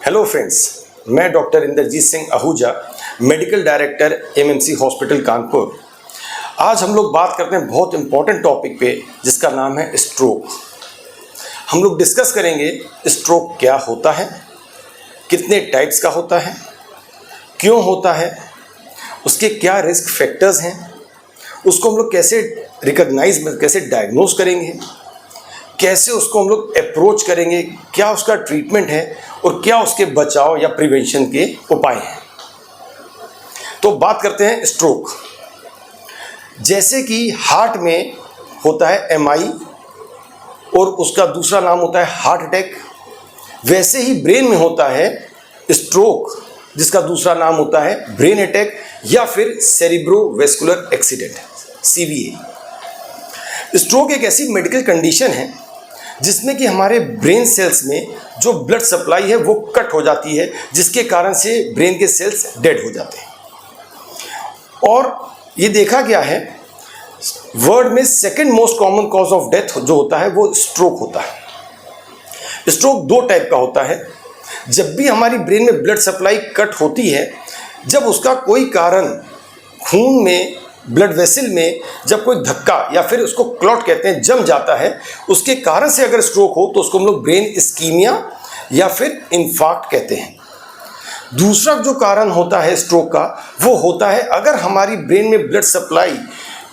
Hello friends, मैं doctor Indrajeet Singh Ahuja, medical director MMC hospital Kanpur. आज हम लोग बात करते हैं बहुत इंपॉर्टेंट टॉपिक पे, जिसका नाम है स्ट्रोक। हम लोग डिस्कस करेंगे स्ट्रोक क्या होता है, कितने टाइप्स का होता है, क्यों होता है, उसके क्या रिस्क फैक्टर्स हैं, उसको हम लोग कैसे रिकॉग्नाइज कैसे डायग्नोज करेंगे, कैसे उसको हम लोग अप्रोच करेंगे, क्या उसका ट्रीटमेंट है और क्या उसके बचाव या प्रिवेंशन के उपाय हैं। तो बात करते हैं स्ट्रोक। जैसे कि हार्ट में होता है एमआई और उसका दूसरा नाम होता है हार्ट अटैक, वैसे ही ब्रेन में होता है स्ट्रोक, जिसका दूसरा नाम होता है ब्रेन अटैक या फिर सेरिब्रोवैस्कुलर एक्सीडेंट, सीवीए। स्ट्रोक एक ऐसी मेडिकल कंडीशन है जिसमें कि हमारे ब्रेन सेल्स में जो ब्लड सप्लाई है वो कट हो जाती है, जिसके कारण से ब्रेन के सेल्स डेड हो जाते हैं। और ये देखा गया है वर्ल्ड में second most common cause of death जो होता है वो स्ट्रोक होता है। स्ट्रोक दो टाइप का होता है। जब भी हमारी ब्रेन में ब्लड सप्लाई कट होती है, जब उसका कोई कारण खून में, ब्लड वेसल में जब कोई धक्का या फिर उसको क्लॉट कहते हैं जम जाता है, उसके कारण से अगर स्ट्रोक हो तो उसको हम लोग ब्रेन इस्कीमिया या फिर इन्फार्क्ट कहते हैं। दूसरा जो कारण होता है स्ट्रोक का, वो होता है अगर हमारी ब्रेन में ब्लड सप्लाई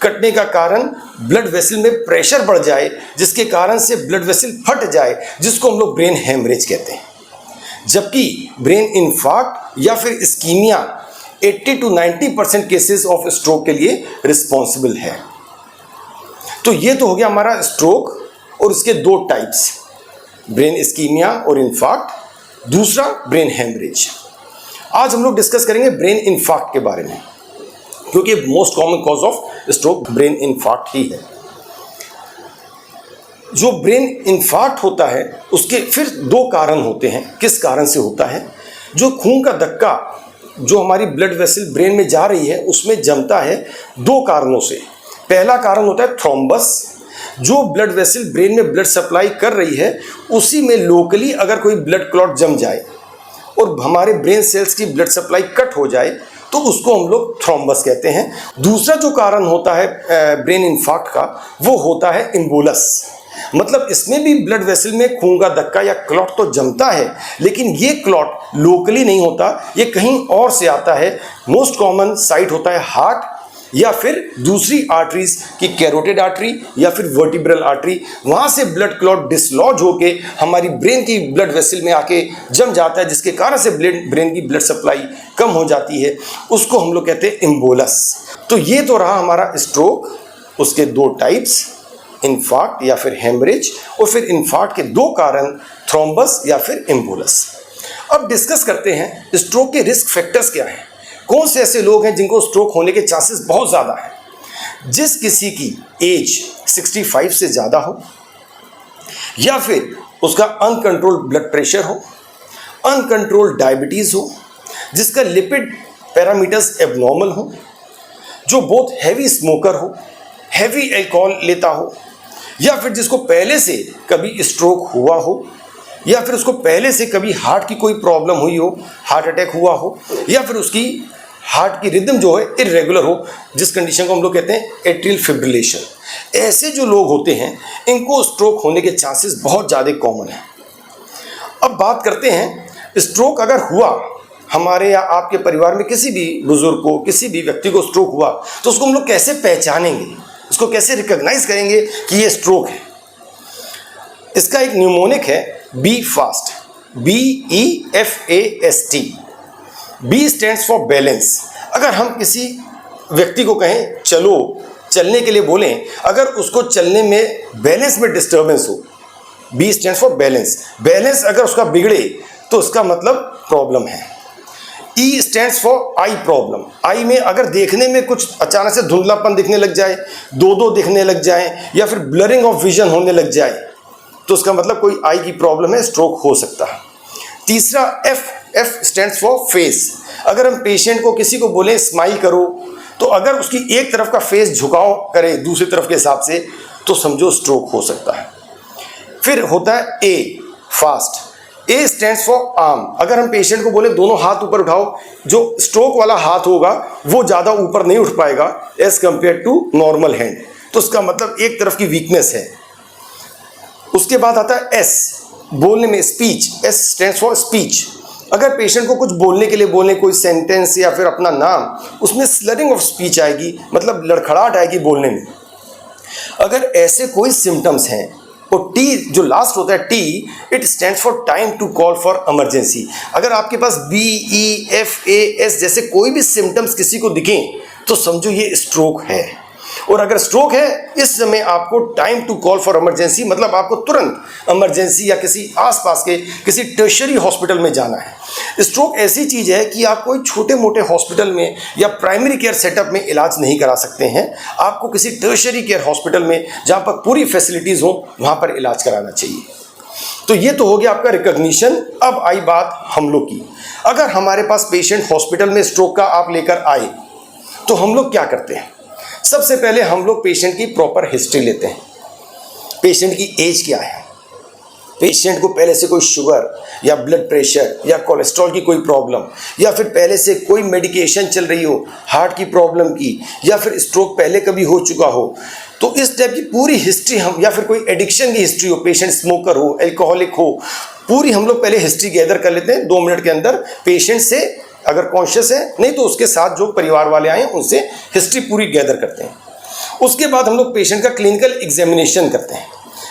कटने का कारण ब्लड वेसल में प्रेशर बढ़ जाए, जिसके कारण से ब्लड वेसल फट जाए, जिसको हम लोग ब्रेन हेमरेज कहते हैं। जबकि ब्रेन इन्फार्क्ट या फिर ischaemia 80 to 90% cases of stroke के लिए रिस्पॉन्सिबल है। तो ये तो हो गया हमारा स्ट्रोक और इसके दो टाइप्स, ब्रेन इस्कीमिया और इन्फार्क्ट, दूसरा ब्रेन हेमरेज। आज हम लोग डिस्कस करेंगे ब्रेन इन्फार्क्ट के बारे में, क्योंकि most common cause of stroke brain infarct ही है। जो ब्रेन इन्फार्क्ट होता है उसके फिर दो कारण होते हैं। किस कारण से होता है? जो खून का धक्का जो हमारी ब्लड वेसल ब्रेन में जा रही है उसमें जमता है दो कारणों से। पहला कारण होता है थ्रोम्बस, जो ब्लड वेसल ब्रेन में ब्लड सप्लाई कर रही है उसी में लोकली अगर कोई ब्लड क्लॉट जम जाए और हमारे ब्रेन सेल्स की ब्लड सप्लाई कट हो जाए तो उसको हम लोग थ्रोम्बस कहते हैं। दूसरा जो कारण होता है ब्रेन इन्फार्क्ट का, वो होता है इम्बोलस। मतलब इसमें भी ब्लड वेसल में खून का धक्का या क्लॉट तो जमता है, लेकिन ये क्लॉट लोकली नहीं होता, ये कहीं और से आता है। मोस्ट कॉमन साइट होता है हार्ट या फिर दूसरी आर्टरीज की कैरोटिड आर्टरी या फिर वर्टिब्रल आर्टरी। वहाँ से ब्लड क्लॉट डिसलॉज होके हमारी ब्रेन की ब्लड वेसल में आके जम जाता है, जिसके कारण से ब्रेन की ब्लड सप्लाई कम हो जाती है। उसको हम लोग कहते हैं इम्बोलस। तो ये तो रहा हमारा स्ट्रोक, उसके दो टाइप्स, इन्फार्क्ट या फिर हेमरेज, और फिर इन्फार्क्ट के दो कारण थ्रोम्बस या फिर इम्बोलस। अब डिस्कस करते हैं स्ट्रोक के रिस्क फैक्टर्स क्या हैं। कौन से ऐसे लोग हैं जिनको स्ट्रोक होने के चांसेस बहुत ज़्यादा हैं? जिस किसी की एज 65 से ज़्यादा हो, या फिर उसका अनकंट्रोल्ड ब्लड प्रेशर हो, अनकंट्रोल्ड डायबिटीज़ हो, जिसका लिपिड पैरामीटर्स एबनॉर्मल हो, जो बहुत हैवी स्मोकर हो, हैवी अल्कोहल लेता हो, या फिर जिसको पहले से कभी स्ट्रोक हुआ हो, या फिर उसको पहले से कभी हार्ट की कोई प्रॉब्लम हुई हो, हार्ट अटैक हुआ हो, या फिर उसकी हार्ट की रिदम जो है इरेगुलर हो, जिस कंडीशन को हम लोग कहते हैं एट्रियल फिब्रिलेशन। ऐसे जो लोग होते हैं इनको स्ट्रोक होने के चांसेस बहुत ज़्यादा कॉमन है। अब बात करते हैं स्ट्रोक अगर हुआ हमारे या आपके परिवार में किसी भी बुजुर्ग को, किसी भी व्यक्ति को स्ट्रोक हुआ, तो उसको हम लोग कैसे पहचानेंगे, उसको कैसे रिकॉग्नाइज करेंगे कि ये स्ट्रोक है? इसका एक न्यूमोनिक है B fast, BEFAST। B stands for balance. अगर हम किसी व्यक्ति को कहें चलो, चलने के लिए बोलें, अगर उसको चलने में बैलेंस में डिस्टर्बेंस हो, B stands for balance. Balance अगर उसका बिगड़े तो उसका मतलब प्रॉब्लम है। E stands for eye problem. Eye में अगर देखने में कुछ अचानक से धुंधलापन दिखने लग जाए, दो दिखने लग जाए, या फिर ब्लरिंग ऑफ विजन होने लग जाए, तो उसका मतलब कोई आई की प्रॉब्लम है, स्ट्रोक हो सकता है। तीसरा एफ स्टैंड्स फॉर फेस। अगर हम पेशेंट को किसी को बोलें स्माइल करो, तो अगर उसकी एक तरफ का फेस झुकाव करे दूसरी तरफ के हिसाब से, तो समझो स्ट्रोक हो सकता है। फिर होता है a FAST. A stands for arm. अगर हम पेशेंट को बोले दोनों हाथ ऊपर उठाओ, जो स्ट्रोक वाला हाथ होगा वो ज़्यादा ऊपर नहीं उठ पाएगा as compare to normal hand, तो उसका मतलब एक तरफ की वीकनेस है। उसके बाद आता है एस, बोलने में speech. S stands for speech. अगर पेशेंट को कुछ बोलने के लिए बोले, कोई सेंटेंस या फिर अपना नाम, उसमें स्लरिंग ऑफ स्पीच आएगी, मतलब लड़खड़ाहट आएगी बोलने में। अगर ऐसे कोई सिम्टम्स हैं, और टी जो लास्ट होता है T, it stands for time to call for emergency. अगर आपके पास BEFAS जैसे कोई भी सिम्टम्स किसी को दिखें तो समझो ये स्ट्रोक है। और अगर स्ट्रोक है, इस समय आपको time to call for emergency, मतलब आपको तुरंत इमरजेंसी या किसी आसपास के किसी टर्शियरी हॉस्पिटल में जाना है। स्ट्रोक ऐसी चीज़ है कि आप कोई छोटे मोटे हॉस्पिटल में या प्राइमरी केयर सेटअप में इलाज नहीं करा सकते हैं। आपको किसी टर्शियरी केयर हॉस्पिटल में, जहाँ पर पूरी फैसिलिटीज़ हो, वहाँ पर इलाज कराना चाहिए। तो ये तो हो गया आपका रिकॉग्निशन। अब आई बात हम लोग की। अगर हमारे पास पेशेंट हॉस्पिटल में स्ट्रोक का आप लेकर आए तो हम लोग क्या करते हैं? सबसे पहले हम लोग पेशेंट की प्रॉपर हिस्ट्री लेते हैं। पेशेंट की एज क्या है, पेशेंट को पहले से कोई शुगर या ब्लड प्रेशर या कोलेस्ट्रॉल की कोई प्रॉब्लम, या फिर पहले से कोई मेडिकेशन चल रही हो हार्ट की प्रॉब्लम की, या फिर स्ट्रोक पहले कभी हो चुका हो, तो इस टाइप की पूरी हिस्ट्री हम, या फिर कोई एडिक्शन की हिस्ट्री हो, पेशेंट स्मोकर हो, एल्कोहलिक हो, पूरी हम लोग पहले हिस्ट्री गैदर कर लेते हैं 2 मिनट के अंदर पेशेंट से। अगर कॉन्शियस है, नहीं तो उसके साथ जो परिवार वाले आए उनसे हिस्ट्री पूरी गैदर करते हैं। उसके बाद हम लोग पेशेंट का क्लिनिकल एग्जामिनेशन करते हैं।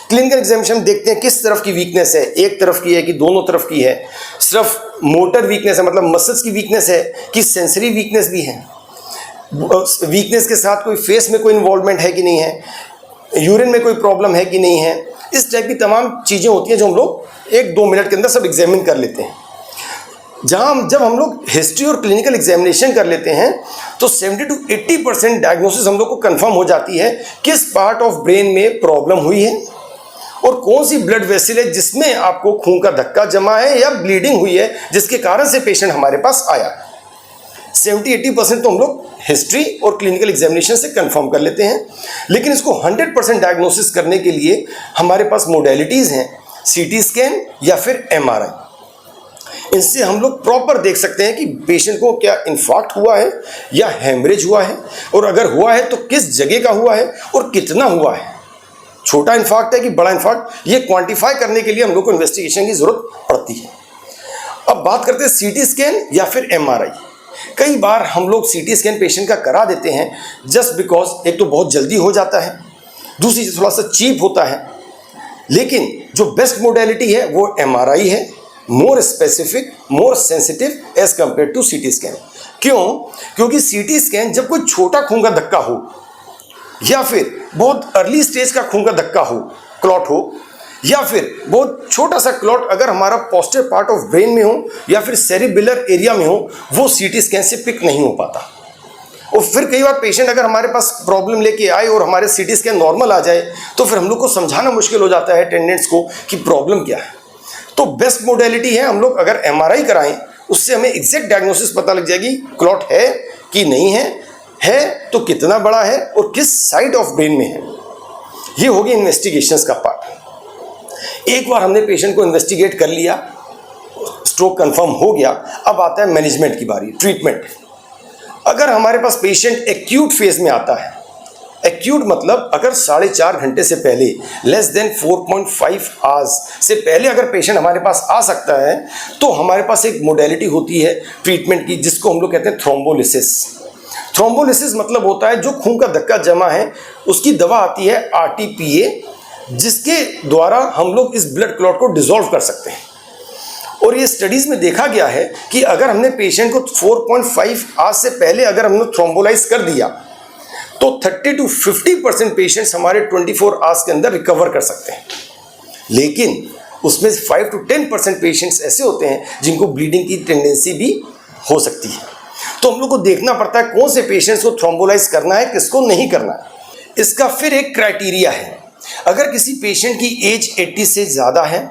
क्लिनिकल एग्जामिनेशन देखते हैं किस तरफ की वीकनेस है, एक तरफ की है कि दोनों तरफ की है, सिर्फ मोटर वीकनेस है मतलब मसल्स की वीकनेस है कि सेंसरी वीकनेस भी है, वीकनेस के साथ कोई फेस में कोई इन्वॉल्वमेंट है कि नहीं है, यूरिन में कोई प्रॉब्लम है कि नहीं है। इस टाइप की तमाम चीज़ें होती हैं जो हम लोग 1-2 मिनट के अंदर सब एग्जामिन कर लेते हैं। जब हम लोग हिस्ट्री और क्लिनिकल एग्जामिनेशन कर लेते हैं तो 70 to 80% डायग्नोसिस हम लोग को कंफर्म हो जाती है किस पार्ट ऑफ ब्रेन में प्रॉब्लम हुई है और कौन सी ब्लड वेसल है जिसमें आपको खून का धक्का जमा है या ब्लीडिंग हुई है, जिसके कारण से पेशेंट हमारे पास आया। 70-80% तो हम लोग हिस्ट्री और क्लिनिकल एग्जामिनेशन से कंफर्म कर लेते हैं। लेकिन इसको 100% डायग्नोसिस करने के लिए हमारे पास मोडेलिटीज़ हैं, CT स्कैन या फिर MRI। इनसे हम लोग प्रॉपर देख सकते हैं कि पेशेंट को क्या इन्फार्क्ट हुआ है या हेमरेज हुआ है, और अगर हुआ है तो किस जगह का हुआ है और कितना हुआ है, छोटा इन्फार्क्ट है कि बड़ा इन्फार्क्ट, ये क्वांटिफाई करने के लिए हम लोग को इन्वेस्टिगेशन की ज़रूरत पड़ती है। अब बात करते हैं CT स्कैन या फिर MRI। कई बार हम लोग CT स्कैन पेशेंट का करा देते हैं जस्ट बिकॉज एक तो बहुत जल्दी हो जाता है, दूसरी थोड़ा सा चीप होता है। लेकिन जो बेस्ट मोडेलिटी है वो MRI है, more specific, more sensitive as compare to CT scan. क्यों? क्योंकि CT स्कैन जब कोई छोटा खून का धक्का हो या फिर बहुत अर्ली स्टेज का खून का धक्का हो, क्लॉट हो, या फिर बहुत छोटा सा क्लॉट अगर हमारा पोस्टीरियर पार्ट ऑफ ब्रेन में हो या फिर सेरिबेलर एरिया में हो, वो CT स्कैन से पिक नहीं हो पाता। और फिर कई बार पेशेंट अगर हमारे पास प्रॉब्लम लेके आए और हमारे CT स्कैन नॉर्मल आ जाए तो फिर हम लोग को समझाना मुश्किल हो जाता है अटेंडेंट्स को कि प्रॉब्लम क्या है। तो बेस्ट मोडेलिटी है हम लोग अगर MRI कराएं, उससे हमें एग्जैक्ट डायग्नोसिस पता लग जाएगी क्लॉट है कि नहीं है तो कितना बड़ा है और किस साइड ऑफ ब्रेन में है। ये हो गया इन्वेस्टिगेशंस का पार्ट। एक बार हमने पेशेंट को इन्वेस्टिगेट कर लिया, स्ट्रोक कंफर्म हो गया, अब आता है मैनेजमेंट की बारी, ट्रीटमेंट। अगर हमारे पास पेशेंट एक्यूट फेज में आता है, एक्यूट मतलब अगर 4.5 घंटे से पहले, लेस देन 4.5 आवर्स से पहले अगर पेशेंट हमारे पास आ सकता है तो हमारे पास एक मोडेलिटी होती है ट्रीटमेंट की जिसको हम लोग कहते हैं थ्रोम्बोलिसिस। थ्रोम्बोलिसिस मतलब होता है जो खून का धक्का जमा है उसकी दवा आती है RTPA, जिसके द्वारा हम लोग इस ब्लड क्लॉट को डिसॉल्व कर सकते हैं। और ये स्टडीज़ में देखा गया है कि अगर हमने पेशेंट को 4.5 आवर्स से पहले अगर हमने थ्रोम्बोलाइज कर दिया तो 30 to 50% पेशेंट्स हमारे 24 आवर्स के अंदर रिकवर कर सकते हैं। लेकिन उसमें 5 to 10% पेशेंट्स ऐसे होते हैं जिनको ब्लीडिंग की टेंडेंसी भी हो सकती है। तो हम लोग को देखना पड़ता है कौन से पेशेंट्स को थ्रोम्बोलाइज करना है, किसको नहीं करना है। इसका फिर एक क्राइटेरिया है। अगर किसी पेशेंट की एज 80 से ज़्यादा है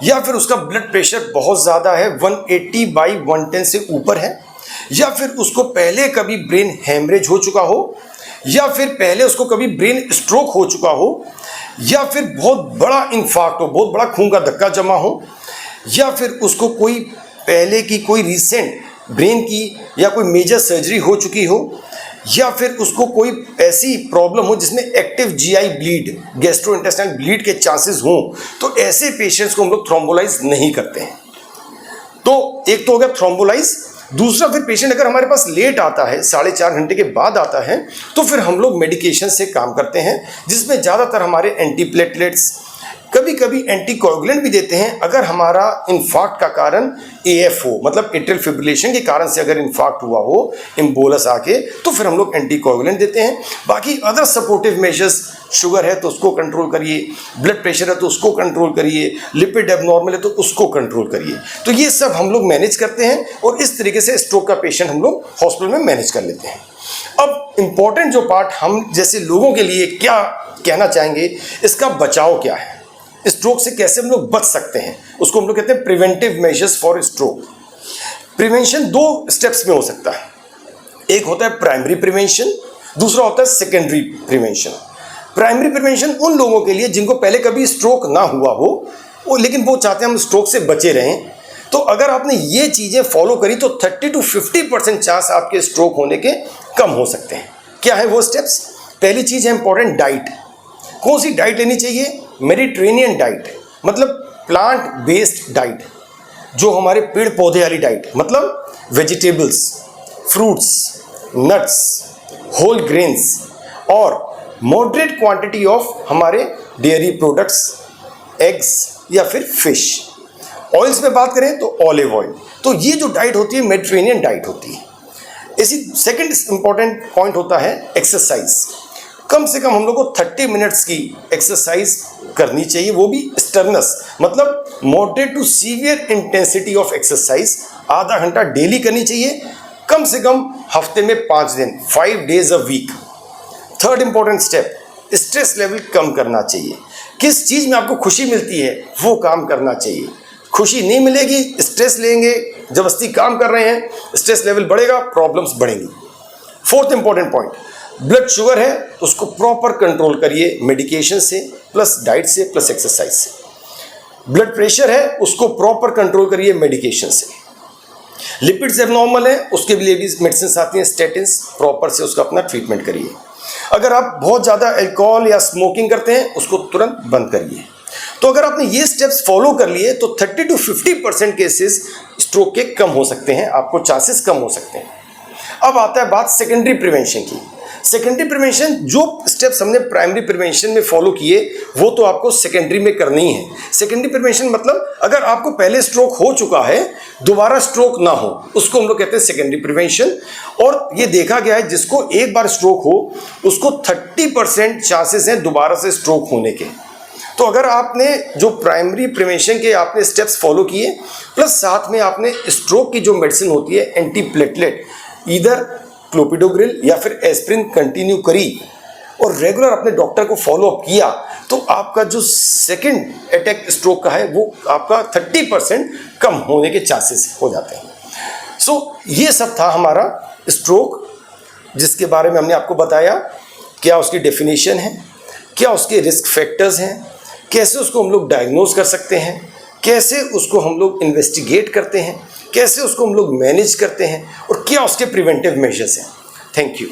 या फिर उसका ब्लड प्रेशर बहुत ज़्यादा है, 180/110 से ऊपर है, या फिर उसको पहले कभी ब्रेन हेमरेज हो चुका हो, या फिर पहले उसको कभी ब्रेन स्ट्रोक हो चुका हो, या फिर बहुत बड़ा इन्फार्क्ट हो, बहुत बड़ा खून का धक्का जमा हो, या फिर उसको कोई पहले की कोई रीसेंट ब्रेन की या कोई मेजर सर्जरी हो चुकी हो, या फिर उसको कोई ऐसी प्रॉब्लम हो जिसमें active GI bleed, gastrointestinal bleed के चांसेस हों, तो ऐसे पेशेंट्स को हम लोग थ्रोम्बोलाइज नहीं करते हैं। तो एक तो हो गया थ्रोम्बोलाइज। दूसरा, फिर पेशेंट अगर हमारे पास लेट आता है, 4.5 घंटे के बाद आता है, तो फिर हम लोग मेडिकेशन से काम करते हैं, जिसमें ज़्यादातर हमारे एंटीप्लेटलेट्स, कभी कभी एंटीकोगुलेंट भी देते हैं। अगर हमारा इन्फार्क्ट का कारण एएफ हो, मतलब एट्रियल फिब्रिलेशन के कारण से अगर इन्फार्क्ट हुआ हो, एम्बोलस आके, तो फिर हम लोग एंटीकोगुलेंट देते हैं। बाकी अदर सपोर्टिव मेजर्स, शुगर है तो उसको कंट्रोल करिए, ब्लड प्रेशर है तो उसको कंट्रोल करिए, लिपिड एबनॉर्मल है तो उसको कंट्रोल करिए। तो ये सब हम लोग मैनेज करते हैं और इस तरीके से स्ट्रोक का पेशेंट हम लोग हॉस्पिटल में मैनेज कर लेते हैं। अब इम्पॉर्टेंट जो पार्ट हम जैसे लोगों के लिए क्या कहना चाहेंगे, इसका बचाव क्या है, स्ट्रोक से कैसे हम लोग बच सकते हैं, उसको हम लोग कहते हैं preventive measures for stroke. Prevention 2 steps में हो सकता है। एक होता है प्राइमरी प्रिवेंशन, दूसरा होता है सेकेंडरी प्रिवेंशन। प्राइमरी प्रिवेंशन उन लोगों के लिए जिनको पहले कभी स्ट्रोक ना हुआ हो, लेकिन वो चाहते हैं हम स्ट्रोक से बचे रहें। तो अगर आपने ये चीज़ें फॉलो करी तो 30 to 50% चांस आपके स्ट्रोक होने के कम हो सकते हैं। क्या है वो स्टेप्स? पहली चीज़ है इंपॉर्टेंट डाइट। कौन सी डाइट लेनी चाहिए? मेडिटेरेनियन डाइट, मतलब प्लांट बेस्ड डाइट, जो हमारे पेड़ पौधे वाली डाइट, मतलब vegetables, fruits, nuts, whole grains और मॉडरेट क्वांटिटी ऑफ हमारे डेयरी प्रोडक्ट्स, एग्स या फिर फिश। ऑयल्स में बात करें तो ऑलिव ऑयल। तो ये जो डाइट होती है मेडिटेरेनियन डाइट होती है। इसी सेकंड इंपॉर्टेंट पॉइंट होता है एक्सरसाइज। कम से कम हम लोग को 30 मिनट्स की एक्सरसाइज करनी चाहिए, वो भी स्टर्नस, मतलब moderate to severe intensity of exercise, आधा घंटा डेली करनी चाहिए, कम से कम हफ्ते में 5 दिन, 5 days a week। Third important step, stress level कम करना चाहिए। किस चीज़ में आपको खुशी मिलती है वो काम करना चाहिए। खुशी नहीं मिलेगी, स्ट्रेस लेंगे, जबरदस्ती काम कर रहे हैं, स्ट्रेस लेवल बढ़ेगा, प्रॉब्लम्स बढ़ेंगी। Fourth important point, blood sugar है तो उसको प्रॉपर कंट्रोल करिए मेडिकेशन से, प्लस डाइट से, प्लस एक्सरसाइज से। ब्लड प्रेशर है उसको प्रॉपर कंट्रोल करिए मेडिकेशन से। लिपिड्स एबनॉर्मल है उसके लिए भी मेडिसिन आती हैं, स्टेटिन्स, प्रॉपर से उसका अपना ट्रीटमेंट करिए। अगर आप बहुत ज़्यादा अल्कोहल या स्मोकिंग करते हैं उसको तुरंत बंद करिए। तो अगर आपने ये स्टेप्स फॉलो कर लिए तो 30 to 50% केसेस स्ट्रोक के कम हो सकते हैं, आपको चांसेस कम हो सकते हैं। अब आता है बात सेकेंडरी प्रिवेंशन की। सेकेंडरी प्रिवेंशन, जो स्टेप्स हमने प्राइमरी प्रिवेंशन में फॉलो किए वो तो आपको सेकेंडरी में करनी है। सेकेंडरी प्रिवेंशन मतलब अगर आपको पहले स्ट्रोक हो चुका है, दोबारा स्ट्रोक ना हो, उसको हम लोग कहते हैं सेकेंडरी प्रिवेंशन। और ये देखा गया है जिसको एक बार स्ट्रोक हो उसको 30% चांसेस हैं दोबारा से स्ट्रोक होने के। तो अगर आपने जो प्राइमरी प्रिवेंशन के आपने स्टेप्स फॉलो किए, प्लस साथ में आपने स्ट्रोक की जो मेडिसिन होती है एंटीप्लेटलेट, इधर क्लोपिडोग्रिल या फिर एस्प्रिन कंटिन्यू करी और रेगुलर अपने डॉक्टर को फॉलो अप किया, तो आपका जो सेकंड अटैक स्ट्रोक का है वो आपका 30% कम होने के चांसेस हो जाते हैं। सो ये सब था हमारा स्ट्रोक, जिसके बारे में हमने आपको बताया क्या उसकी डेफिनेशन है, क्या उसके रिस्क फैक्टर्स हैं, कैसे उसको हम लोग डायग्नोज कर सकते हैं, कैसे उसको हम लोग इन्वेस्टिगेट करते हैं, कैसे उसको हम लोग मैनेज करते हैं और क्या उसके प्रिवेंटिव मेजर्स हैं। Thank you.